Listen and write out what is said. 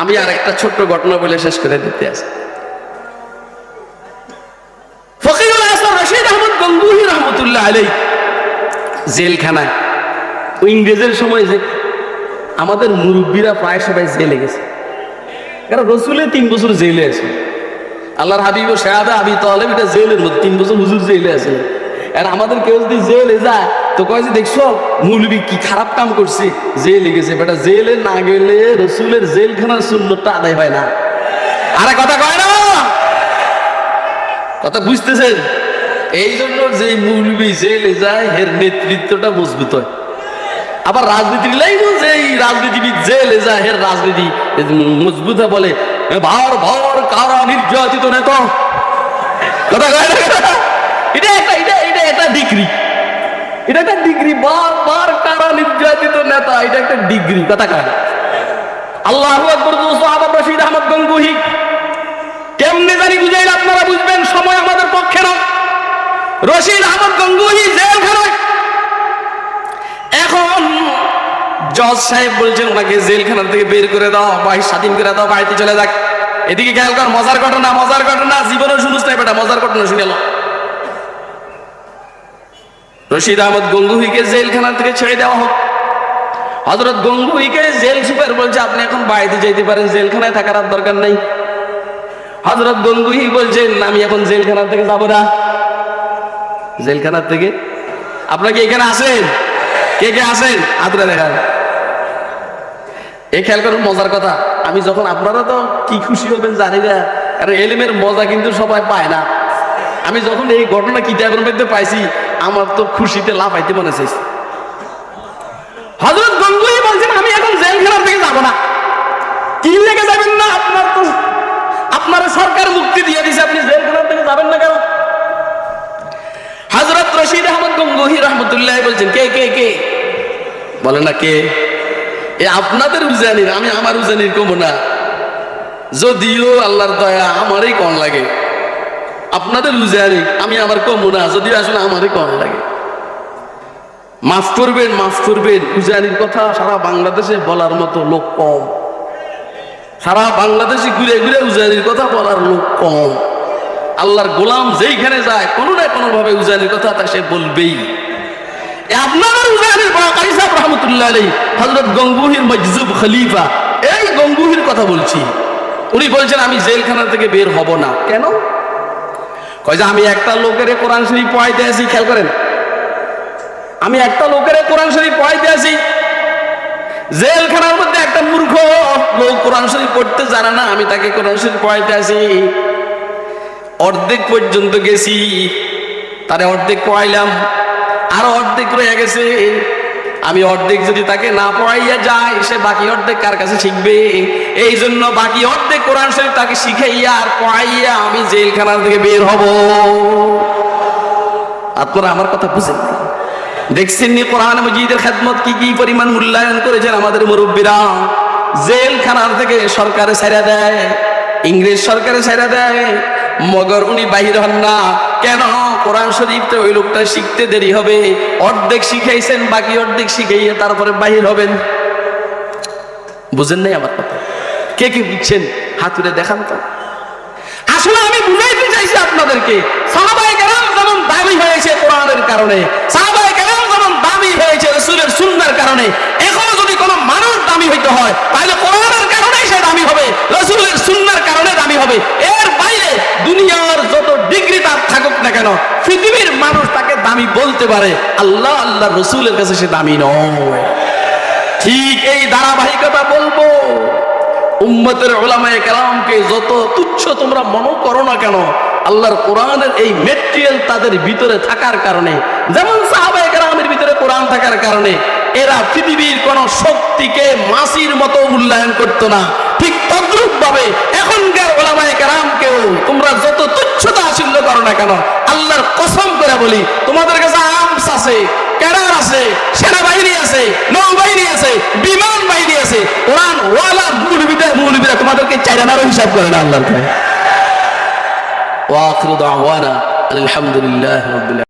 আমি আর একটা ছোট্ট ঘটনা বলে শেষ করে দিতে আছি। ফকিরুল আসর রশিদ আহমদ গঙ্গুহি রহমতুল্লাহ আলাইহি জেলখানায়, ওই ইংরেজের সময় যে আমাদের মুরব্বীরা প্রায় সবাই জেলে গেছে, কারণ রসুলের 3 বছর জেলে আছে। আল্লাহর হাবিব ও শাহাদা আবি তালেব এটা জেলের মধ্যে 3 বছর হুজুর জেলে আছে। আর আমাদের কেউ যদি জেলে যায় তো কয় যে দেখছো মৌলবী কি খারাপ কাম করছে, জেলে গেছে। বেটা জেলে না গেলে রসুলের জেলখানার সুন্নতটা আদায় হয় না। আরে কথা কয় না, কথা বুঝতেছেন? এই জন্য যে মৌলবী জেলে যায় এর নেতৃত্বটা মজবুত হয়। আবার রাজনীতির লাইনও যে রাজনীতিবিদ জেলে যায় এর রাজনীতি মজবুত হয়। বলে ভার ভার কারা নির্যাতিত নেতা, কথা কয় না? এটা একটা ডিগ্রি, এটা একটা ডিগ্রি। বার কারা নির্যাতিত নেতা, এটা একটা ডিগ্রি, কথা কয় না? আল্লাহু আকবার। সাহাবা রশিদ আহমদ গঙ্গুহি কেমনে জানি বুঝাইলে আপনারা বুঝবেন, সময় আমাদের পক্ষে না। রশিদ আহমদ গঙ্গুহি জেলখানায়, এখন জজ সাহেব বলছেন ওনাকে জেলখানা থেকে বের করে দাও, বাড়ি স্বাধীন করে দাও, বাড়িতে চলে যাক। এদিকে খেয়াল কর, মজার ঘটনা, মজার ঘটনা, জীবনে শুনুস না বেটা, মজার ঘটনা শুনে এলো। রশিদ আহমদ গঙ্গুহিকে জেলখানা থেকে ছেড়ে দেওয়া হোক। হযরত গঙ্গুহিকে জেল সুপার বলছে আপনি এখন বাড়িতে যেতে পারেন, জেলখানায় থাকার আর দরকার নেই। হযরত গঙ্গুহি বলছেন আমি এখন জেলখানা থেকে যাব না। জেলখানা থেকে আপনারা কি এখানে আসেন? কে কে আসেন? হাতটা দেখান। এই খেয়াল করুন মজার কথা, আমি যখন, আপনারা তো কি খুশি হবেন জানি না, কারণ এলিমের মজা কিন্তু সবাই পায় না। আমি যখন এই ঘটনা কিতাবের মধ্যে পাইছি আমার তো খুশিতে লাফাইতে মনে চাইছে। হযরত গঙ্গুহি বলছেন আমি এখন জেলখানা থেকে যাব না। কি লেগে যাবেন না? আপনার সরকার মুক্তি দিয়ে দিয়েছে, আপনি জেলখানা থেকে যাবেন না কেন? হযরত রশিদ আহমদ গঙ্গুহি রহমতুল্লাহ বলছেন কে কে কে বলে না কে? এ আপনাদের উজানির, আমি আমার উজানির কমো না, যদিও আল্লাহর দয়া আমারই কম লাগে। আপনাদের উজানি আমি আমার কমো না, যদিও আসলে আমারই কম লাগে। মাফ করবেন, মাফ করবেন। উজানির কথা সারা বাংলাদেশে বলার মতো লোক কম। সারা বাংলাদেশে ঘুরে ঘুরে উজানির কথা বলার লোক কম। আল্লাহর গোলাম যেইখানে যায় কোনো না কোনো ভাবে উজানির কথা তা সে বলবেই। আপনাদের উজানির বাকারি সাহেব রহমতুল্লাহ আলাইহি হযরত গঙ্গুহির মজজুব খলিফা, এই গঙ্গুহির কথা বলছি। উনি বলছেন আমি জেলখানা থেকে বের হব না। কেন? কয় যে আমি একটা লোকের কোরআন শরীফ পড়াইতে আসি। খেয়াল করেন, আমি একটা লোকের কোরআন শরীফ পড়াইতে আসি। জেলখানার মধ্যে একটা মূর্খ লোক কোরআন শরীফ পড়তে জানে না, আমি তাকে কোরআন শরীফ পড়াইতে আসি। অর্ধেক পর্যন্ত গেছি, তারে অর্ধেক পড়াইলাম, আরো অর্ধেক রয়ে গেছে। আমি অর্ধেক যদি তাকে না পড়াইয়া যাই, সে বাকি অর্ধেক কার কাছে শিখবে? এই জন্য বাকি অর্ধেক কোরআন শরীফ তাকে শিখাইয়া আর পড়াইয়া আমি জেলখানা থেকে বের হব। আপনারা আমার কথা বুঝেন না? দেখছেন নি কোরআন মাজিদের খেদমত কি কি পরিমাণ মূল্যায়ন করেছেন আমাদের মুরব্বীরা? জেলখানা থেকে সরকারে ছেড়ে দেয়, ইংরেজ সরকারে ছেড়ে দেয়, মগর উনি বাহির হন না। কেন? কোরআন শরীফটা ওই লোকটা শিখতে দেরি হবে। অর্ধেক শিখাইছেন, বাকি অর্ধেক শিখাইয়া তারপরে বাহির হবেন। বুঝেন নাই আমার কথা? কে কে বুঝছেন হাত তুলে দেখান তো। আসলে আমি বুঝাইতে চাইছি আপনাদেরকে, সাহাবায়ে কেরাম যেমন দাবি হয়েছে কোরআনের কারণে, সাহাবায়ে কেরাম যেমন দাবি হয়েছে রাসূলের সুন্নাহর কারণে, এখনো যদি কোনো মানুষ দামি হইতে হয় তাহলে কোরআনের কারণেই সে দামি হবে, রাসূলের সুন্নাহর কারণে দামি হবে। এর বাইরে দুনিয়ার যত ডিগ্রি তার থাকুক না কেন, পৃথিবীর মানুষ তাকে দামি বলতে পারে, আল্লাহ আল্লাহর রাসূলের কাছে সে দামি নয়। ঠিক এই ধারাবাহিকতা বলবো, উম্মতের উলামায়ে কেরামকে যত তুচ্ছ তোমরা মনে করো না কেন, আল্লাহর কোরআনের এই ম্যাটেরিয়াল তাদের ভিতরে থাকার কারণে, যেমন সাহাবায়ে কেরামের ভিতরে কোরআন থাকার কারণে এরা পৃথিবীর কোন শক্তিকে মাছির মতো মূল্যায়ন করতো না, ঠিক তদ্রূপ ভাবে এখনকার উলামায়ে কেরামকেও তোমরা যত তুচ্ছতা হাসিল করো না কেন, আল্লাহর কসম করে বলি তোমাদের কাছে আর্মস আছে, ক্যাডার আছে, সেনাবাহিনী আছে, নৌবাহিনী আছে, বিমান বাহিনী আছে, কোরআন ওয়ালা মৌলবীরা তোমাদেরকে চাইরানারও হিসাব করে না আল্লাহর কাছে। ওয়া আখিরু দাওয়ানা আলহামদুলিল্লাহি রাব্বিল